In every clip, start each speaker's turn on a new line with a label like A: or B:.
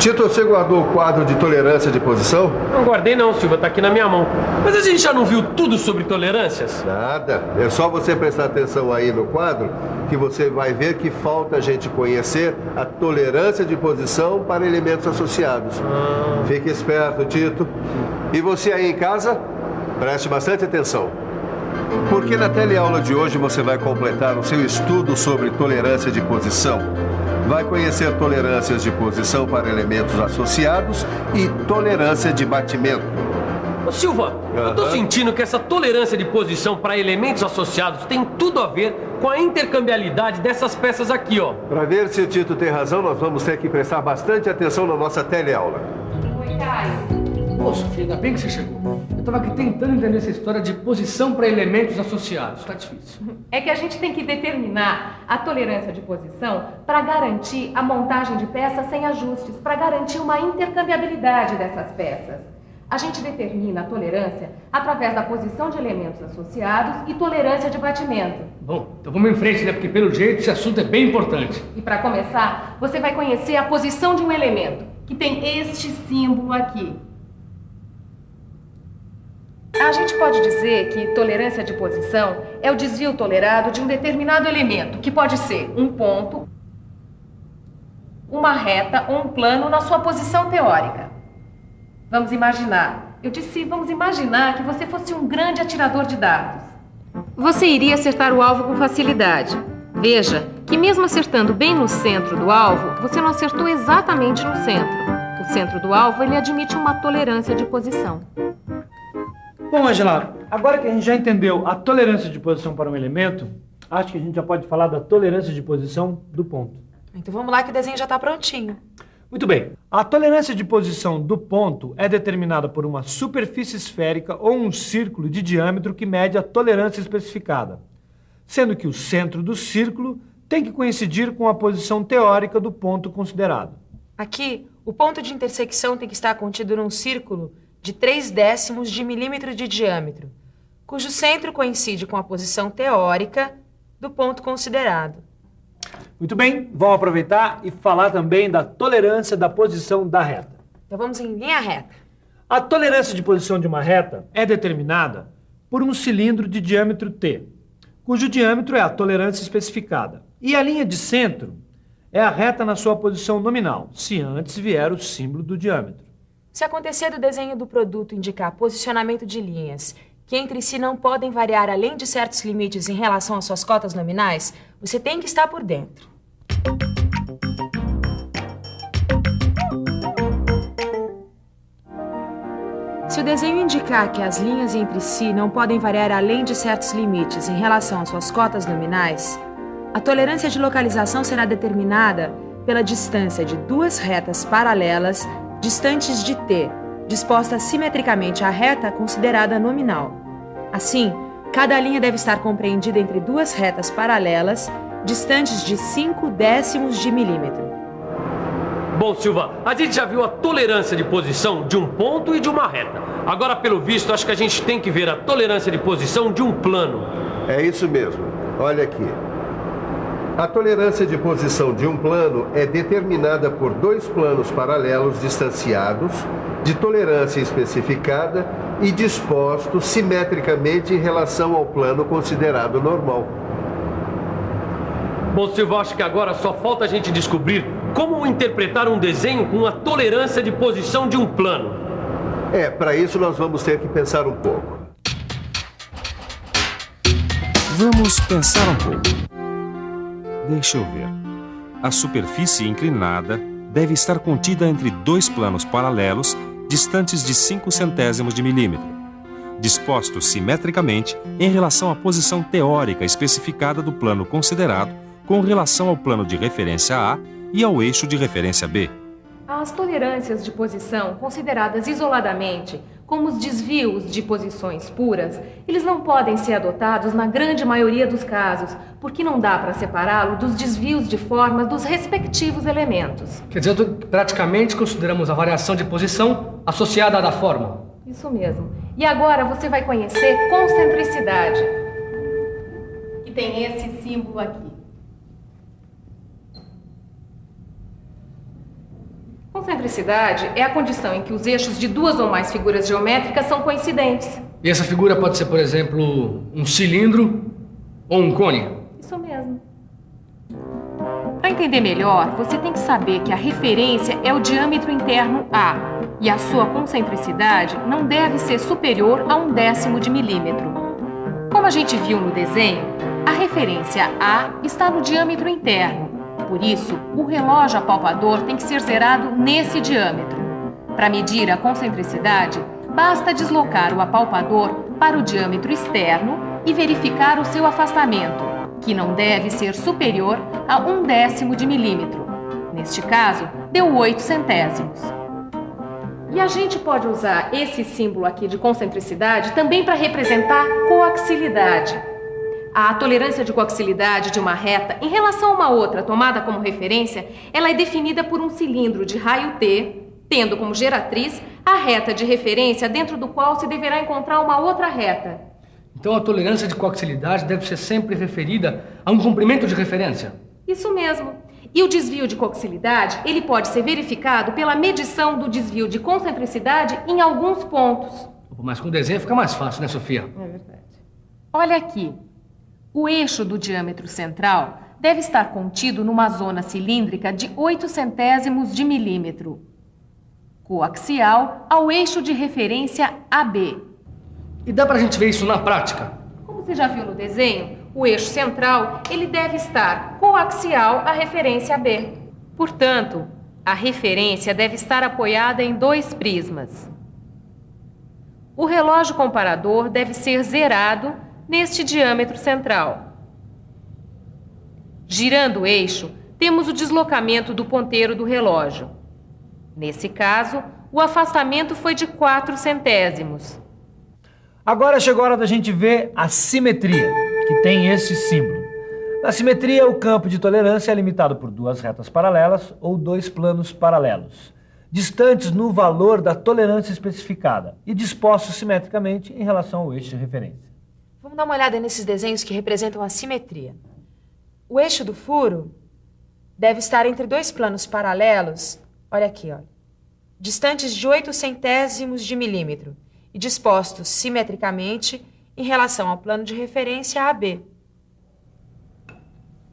A: Tito, você guardou o quadro de tolerância de posição?
B: Não guardei não, Silva, tá aqui na minha mão. Mas a gente já não viu tudo sobre tolerâncias?
A: Nada. É só você prestar atenção aí no quadro que você vai ver que falta a gente conhecer a tolerância de posição para elementos associados. Fique esperto, Tito. E você aí em casa, preste bastante atenção. Porque na teleaula de hoje você vai completar o seu estudo sobre tolerância de posição. Vai conhecer tolerâncias de posição para elementos associados e tolerância de batimento.
B: Ô Silva, eu tô sentindo que essa tolerância de posição para elementos associados tem tudo a ver com a intercambiabilidade dessas peças aqui, ó.
A: Para ver se o Tito tem razão, nós vamos ter que prestar bastante atenção na nossa teleaula.
C: Oi, Caio.
D: Pô, Sofia, ainda bem que você chegou. Eu tava aqui tentando entender essa história de posição para elementos associados. Tá difícil.
C: É que a gente tem que determinar a tolerância de posição para garantir a montagem de peças sem ajustes, para garantir uma intercambiabilidade dessas peças. A gente determina a tolerância através da posição de elementos associados e tolerância de batimento.
D: Bom, então vamos em frente, né? Porque pelo jeito esse assunto é bem importante.
C: E para começar, você vai conhecer a posição de um elemento, que tem este símbolo aqui. A gente pode dizer que tolerância de posição é o desvio tolerado de um determinado elemento, que pode ser um ponto, uma reta ou um plano na sua posição teórica. Vamos imaginar. Eu disse, vamos imaginar que você fosse um grande atirador de dardos. Você iria acertar o alvo com facilidade. Veja que mesmo acertando bem no centro do alvo, você não acertou exatamente no centro. O centro do alvo, ele admite uma tolerância de posição.
E: Bom, Angela, agora que a gente já entendeu a tolerância de posição para um elemento, acho que a gente já pode falar da tolerância de posição do ponto.
F: Então vamos lá que o desenho já está prontinho.
E: Muito bem. A tolerância de posição do ponto é determinada por uma superfície esférica ou um círculo de diâmetro que mede a tolerância especificada, sendo que o centro do círculo tem que coincidir com a posição teórica do ponto considerado.
F: Aqui, o ponto de intersecção tem que estar contido num círculo de 0,3 de milímetro de diâmetro, cujo centro coincide com a posição teórica do ponto considerado.
E: Muito bem, vamos aproveitar e falar também da tolerância da posição da reta.
F: Então vamos em linha reta.
E: A tolerância de posição de uma reta é determinada por um cilindro de diâmetro T, cujo diâmetro é a tolerância especificada. E a linha de centro é a reta na sua posição nominal, se antes vier o símbolo do diâmetro.
F: Se acontecer do desenho do produto indicar posicionamento de linhas que entre si não podem variar além de certos limites em relação às suas cotas nominais, você tem que estar por dentro. Se o desenho indicar que as linhas entre si não podem variar além de certos limites em relação às suas cotas nominais, a tolerância de localização será determinada pela distância de duas retas paralelas distantes de T, dispostas simetricamente à reta considerada nominal. Assim, cada linha deve estar compreendida entre duas retas paralelas distantes de 0,5 de milímetro.
B: Bom, Silva, a gente já viu a tolerância de posição de um ponto e de uma reta. Agora, pelo visto, acho que a gente tem que ver a tolerância de posição de um plano.
A: É isso mesmo. Olha aqui. A tolerância de posição de um plano é determinada por dois planos paralelos distanciados, de tolerância especificada e dispostos simetricamente em relação ao plano considerado normal.
B: Bom, Silva, acho que agora só falta a gente descobrir como interpretar um desenho com a tolerância de posição de um plano.
A: Para isso nós vamos ter que pensar um pouco.
G: Vamos pensar um pouco. Deixa eu ver. A superfície inclinada deve estar contida entre dois planos paralelos distantes de 0,05 de milímetro, dispostos simetricamente em relação à posição teórica especificada do plano considerado com relação ao plano de referência A e ao eixo de referência B.
C: As tolerâncias de posição, consideradas isoladamente como os desvios de posições puras, eles não podem ser adotados na grande maioria dos casos, porque não dá para separá-lo dos desvios de forma dos respectivos elementos.
D: Quer dizer, praticamente consideramos a variação de posição associada à da forma.
C: Isso mesmo. E agora você vai conhecer concentricidade, que tem esse símbolo aqui. Concentricidade é a condição em que os eixos de duas ou mais figuras geométricas são coincidentes.
D: E essa figura pode ser, por exemplo, um cilindro ou um cone?
C: Isso mesmo. Para entender melhor, você tem que saber que a referência é o diâmetro interno A e a sua concentricidade não deve ser superior a 1/10 de milímetro. Como a gente viu no desenho, a referência A está no diâmetro interno. Por isso, o relógio apalpador tem que ser zerado nesse diâmetro. Para medir a concentricidade, basta deslocar o apalpador para o diâmetro externo e verificar o seu afastamento, que não deve ser superior a 1/10 de milímetro. Neste caso, deu 8 centésimos. E a gente pode usar esse símbolo aqui de concentricidade também para representar coaxilidade. A tolerância de coaxilidade de uma reta em relação a uma outra tomada como referência, ela é definida por um cilindro de raio T, tendo como geratriz a reta de referência dentro do qual se deverá encontrar uma outra reta.
D: Então a tolerância de coaxilidade deve ser sempre referida a um comprimento de referência?
C: Isso mesmo. E o desvio de coaxilidade, ele pode ser verificado pela medição do desvio de concentricidade em alguns pontos.
D: Mas com desenho fica mais fácil, né, Sofia?
C: É verdade. Olha aqui. O eixo do diâmetro central deve estar contido numa zona cilíndrica de 8 centésimos de milímetro, coaxial ao eixo de referência AB.
D: E dá pra gente ver isso na prática?
C: Como você já viu no desenho, o eixo central ele deve estar coaxial à referência AB. Portanto, a referência deve estar apoiada em 2 prismas. O relógio comparador deve ser zerado neste diâmetro central. Girando o eixo, temos o deslocamento do ponteiro do relógio. Nesse caso, o afastamento foi de 4 centésimos.
E: Agora chegou a hora da gente ver a simetria, que tem esse símbolo. Na simetria, o campo de tolerância é limitado por 2 retas paralelas ou 2 planos paralelos, distantes no valor da tolerância especificada e dispostos simetricamente em relação ao eixo de referência.
F: Vamos dar uma olhada nesses desenhos que representam a simetria. O eixo do furo deve estar entre 2 planos paralelos, olha aqui, olha, distantes de 8 centésimos de milímetro e dispostos simetricamente em relação ao plano de referência AB.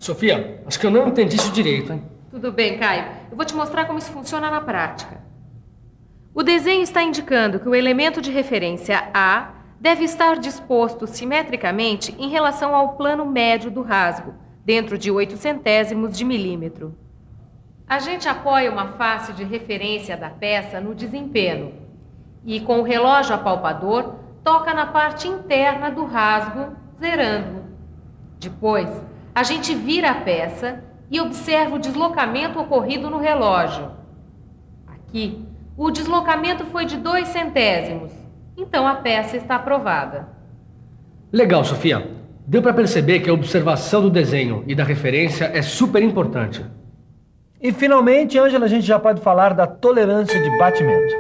D: Sofia, acho que eu não entendi isso direito, hein?
C: Tudo bem, Caio. Eu vou te mostrar como isso funciona na prática. O desenho está indicando que o elemento de referência A deve estar disposto simetricamente em relação ao plano médio do rasgo, dentro de 8 centésimos de milímetro. A gente apoia uma face de referência da peça no desempeno e, com o relógio apalpador, toca na parte interna do rasgo, zerando. Depois, a gente vira a peça e observa o deslocamento ocorrido no relógio. Aqui, o deslocamento foi de 2 centésimos. Então a peça está aprovada.
D: Legal, Sofia. Deu para perceber que a observação do desenho e da referência é super importante.
E: E finalmente, Ângela, a gente já pode falar da tolerância de batimento.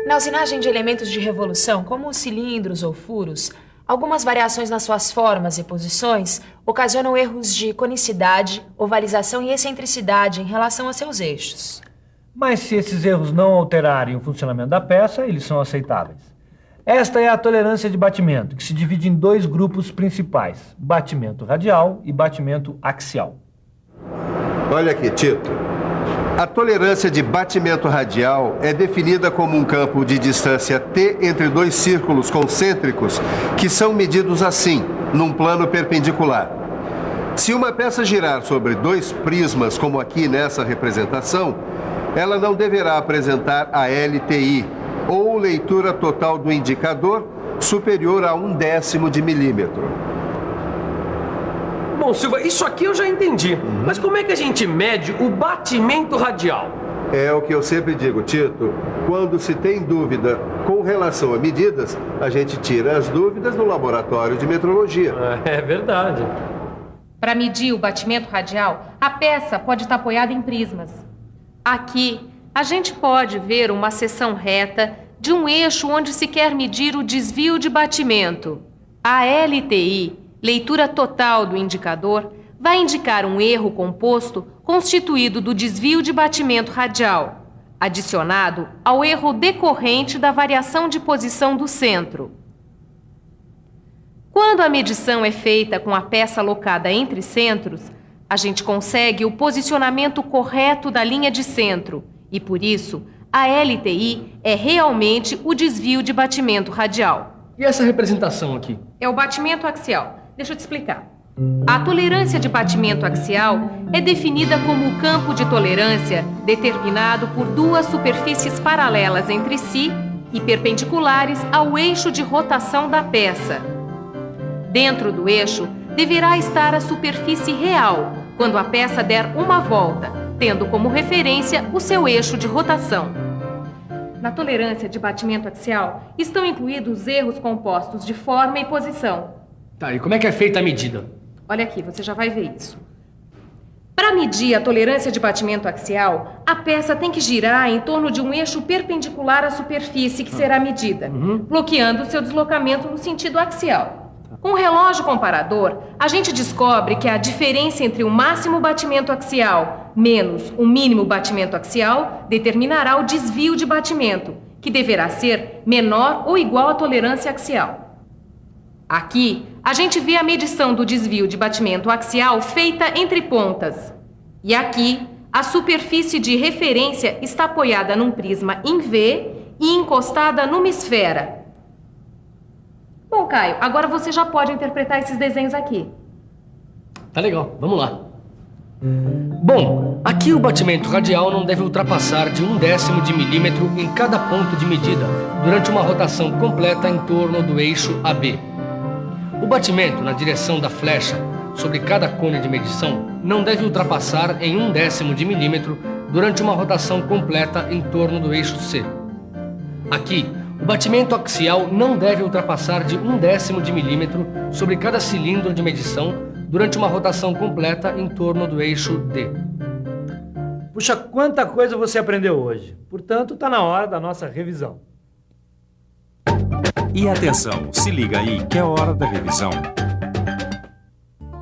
F: Na usinagem de elementos de revolução, como os cilindros ou furos, algumas variações nas suas formas e posições ocasionam erros de conicidade, ovalização e excentricidade em relação a seus eixos.
E: Mas se esses erros não alterarem o funcionamento da peça, eles são aceitáveis. Esta é a tolerância de batimento, que se divide em 2 grupos principais, batimento radial e batimento axial.
A: Olha aqui, Tito. A tolerância de batimento radial é definida como um campo de distância T entre 2 círculos concêntricos que são medidos assim, num plano perpendicular. Se uma peça girar sobre 2 prismas, como aqui nessa representação, ela não deverá apresentar a LTI, ou leitura total do indicador, superior a 1/10 de milímetro.
B: Bom, Silva, isso aqui eu já entendi. Mas como é que a gente mede o batimento radial?
A: É o que eu sempre digo, Tito. Quando se tem dúvida com relação a medidas, a gente tira as dúvidas no laboratório de metrologia.
B: É verdade.
C: Para medir o batimento radial, a peça pode estar apoiada em prismas. Aqui, a gente pode ver uma seção reta de um eixo onde se quer medir o desvio de batimento. A LTI, leitura total do indicador, vai indicar um erro composto constituído do desvio de batimento radial. adicionado ao erro decorrente da variação de posição do centro. Quando a medição é feita com a peça alocada entre centros, a gente consegue o posicionamento correto da linha de centro e, por isso, a LTI é realmente o desvio de batimento radial.
D: E essa representação aqui?
C: É o batimento axial. Deixa eu te explicar. A tolerância de batimento axial é definida como o campo de tolerância determinado por duas superfícies paralelas entre si e perpendiculares ao eixo de rotação da peça. Dentro do eixo deverá estar a superfície real, quando a peça der uma volta, tendo como referência o seu eixo de rotação. Na tolerância de batimento axial estão incluídos os erros compostos de forma e posição.
D: Tá, e como é que é feita a medida?
C: Olha aqui, você já vai ver isso. Para medir a tolerância de batimento axial, a peça tem que girar em torno de um eixo perpendicular à superfície que será medida, bloqueando o seu deslocamento no sentido axial. Com o relógio comparador, a gente descobre que a diferença entre o máximo batimento axial menos o mínimo batimento axial determinará o desvio de batimento, que deverá ser menor ou igual à tolerância axial. Aqui, a gente vê a medição do desvio de batimento axial feita entre pontas. E aqui, a superfície de referência está apoiada num prisma em V e encostada numa esfera. Bom, Caio, agora você já pode interpretar esses desenhos aqui.
D: Tá legal, vamos lá. Bom, aqui o batimento radial não deve ultrapassar de 1/10 de milímetro em cada ponto de medida, durante uma rotação completa em torno do eixo AB. O batimento na direção da flecha sobre cada cone de medição não deve ultrapassar em 1/10 de milímetro durante uma rotação completa em torno do eixo C. Aqui, o batimento axial não deve ultrapassar de 1/10 de milímetro sobre cada cilindro de medição durante uma rotação completa em torno do eixo D.
E: Puxa, quanta coisa você aprendeu hoje. Portanto, está na hora da nossa revisão.
G: E atenção, se liga aí que é hora da revisão.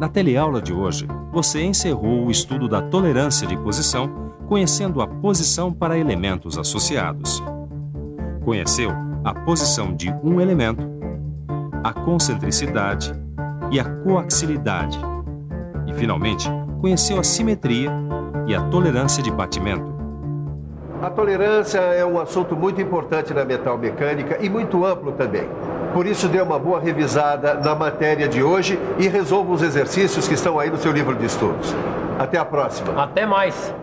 G: Na teleaula de hoje, você encerrou o estudo da tolerância de posição, conhecendo a posição para elementos associados. Conheceu a posição de um elemento, a concentricidade e a coaxilidade. E, finalmente, conheceu a simetria e a tolerância de batimento.
A: A tolerância é um assunto muito importante na metalmecânica e muito amplo também. Por isso, dê uma boa revisada na matéria de hoje e resolva os exercícios que estão aí no seu livro de estudos. Até a próxima.
B: Até mais.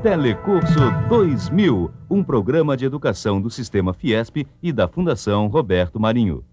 H: Telecurso 2000, um programa de educação do Sistema Fiesp e da Fundação Roberto Marinho.